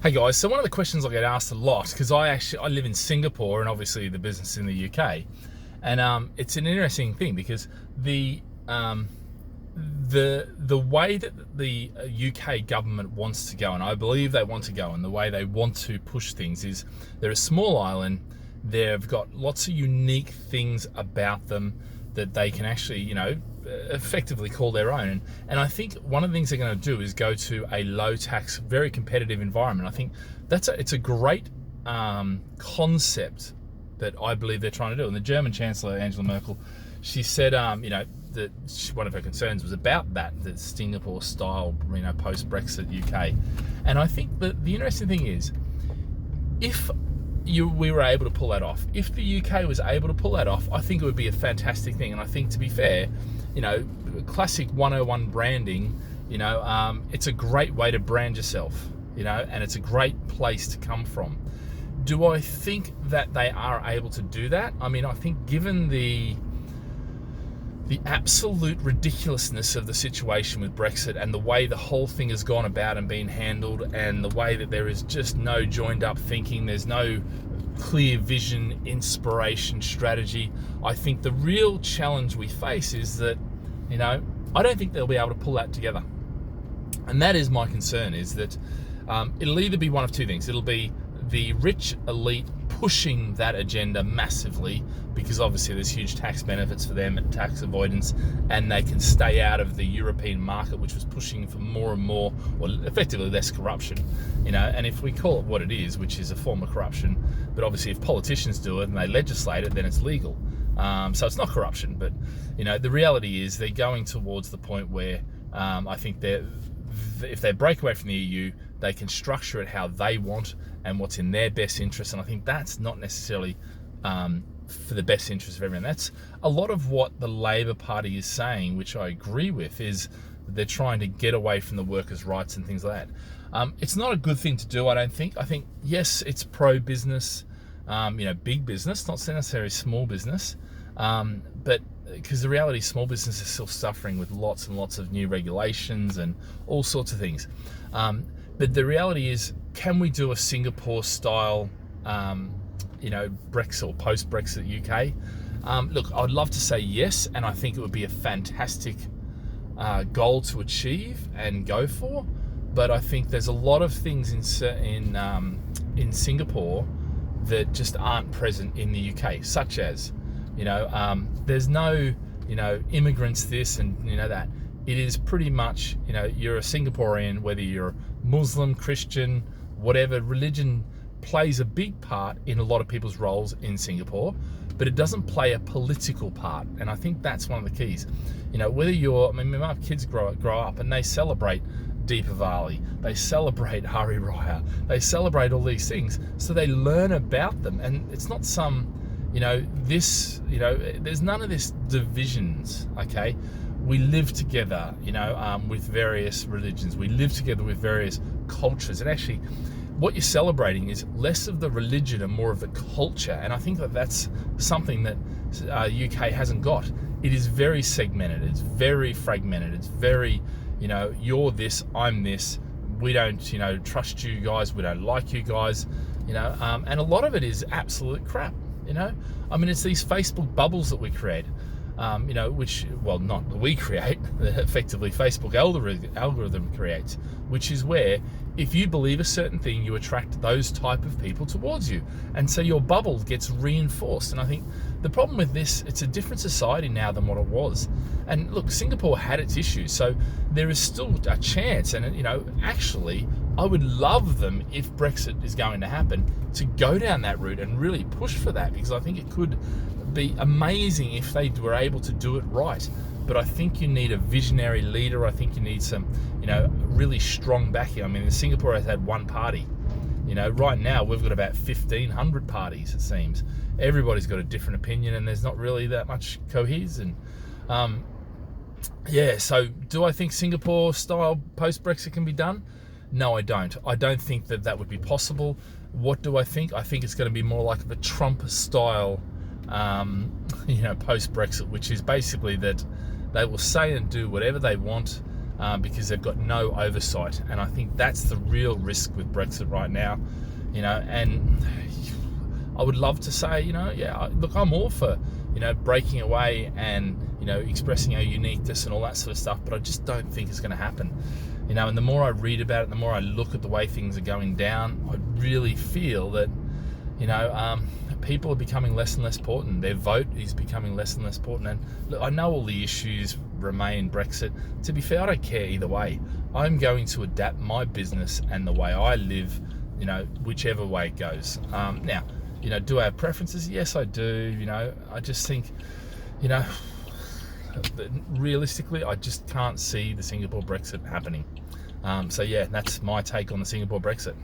Hey guys, so one of the questions I get asked a lot, because I live in Singapore and obviously the business in the UK, and it's an interesting thing because the um, the way that the UK government wants to go, and I believe they want to go, and the way they want to push things is they're a small island. They've got lots of unique things about them that they can actually, effectively call their own. And I think one of the things they're going to do is go to a low tax, very competitive environment. I think it's a great concept that I believe they're trying to do. And the German Chancellor, Angela Merkel, she said, that one of her concerns was about that Singapore style, post-Brexit UK. And I think that the interesting thing is, if we were able to pull that off, if the UK was able to pull that off, I think it would be a fantastic thing. And I think, to be fair, classic 101 branding, it's a great way to brand yourself, and it's a great place to come from. Do I think that they are able to do that? I mean, I think given the absolute ridiculousness of the situation with Brexit and the way the whole thing has gone about and been handled, and the way that there is just no joined up thinking, there's no clear vision, inspiration, strategy. I think the real challenge we face is that, I don't think they'll be able to pull that together. And that is my concern, is that it'll either be one of two things. It'll be the rich elite pushing that agenda massively, because obviously there's huge tax benefits for them and tax avoidance, and they can stay out of the European market, which was pushing for more and more, or effectively less corruption, and if we call it what it is, which is a form of corruption, but obviously if politicians do it and they legislate it, then it's legal. So it's not corruption, but the reality is they're going towards the point where I think if they break away from the EU, they can structure it how they want and what's in their best interest. And I think that's not necessarily for the best interest of everyone. That's a lot of what the Labor Party is saying, which I agree with, is they're trying to get away from the workers' rights and things like that. It's not a good thing to do, I don't think. I think, yes, it's pro-business, big business, not necessarily small business, but because the reality is small business is still suffering with lots and lots of new regulations and all sorts of things. But the reality is, can we do a Singapore-style, Brexit or post-Brexit UK? Look, I'd love to say yes, and I think it would be a fantastic goal to achieve and go for. But I think there's a lot of things in Singapore that just aren't present in the UK, such as, there's no, immigrants this and that. It is pretty much, you're a Singaporean, whether you're Muslim, Christian, whatever, religion plays a big part in a lot of people's roles in Singapore, but it doesn't play a political part. And I think that's one of the keys. Whether my kids grow up and they celebrate Deepavali, they celebrate Hari Raya, they celebrate all these things, so they learn about them. And it's not some, there's none of this divisions, okay? We live together, with various religions. We live together with various cultures. And actually, what you're celebrating is less of the religion and more of the culture. And I think that that's something that UK hasn't got. It is very segmented. It's very fragmented. It's very, you're this, I'm this. We don't, trust you guys. We don't like you guys, and a lot of it is absolute crap, it's these Facebook bubbles that we create. Which, well, not that we create, that effectively Facebook algorithm creates, which is where if you believe a certain thing, you attract those type of people towards you. And so your bubble gets reinforced. And I think the problem with this, it's a different society now than what it was. And look, Singapore had its issues, so there is still a chance. And, actually, I would love them, if Brexit is going to happen, to go down that route and really push for that, because I think it could be amazing if they were able to do it right. But I think you need a visionary leader. I think you need some, really strong backing. Singapore has had one party. Right now we've got about 1,500 parties, it seems. Everybody's got a different opinion, and there's not really that much cohesion. So do I think Singapore-style post-Brexit can be done? No, I don't. I don't think that would be possible. What do I think? I think it's going to be more like the Trump-style post-Brexit, which is basically that they will say and do whatever they want. because they've got no oversight. And I think that's the real risk with Brexit right now. And I would love to say, look, I'm all for, breaking away and, expressing our uniqueness and all that sort of stuff, but I just don't think it's going to happen. And the more I read about it, the more I look at the way things are going down, I really feel that, people are becoming less and less important. Their vote is becoming less and less important. And look, I know all the issues remain Brexit. To be fair, I don't care either way. I'm going to adapt my business and the way I live, whichever way it goes. Now, do I have preferences? Yes, I do. I just think, realistically, I just can't see the Singapore Brexit happening. So yeah, that's my take on the Singapore Brexit.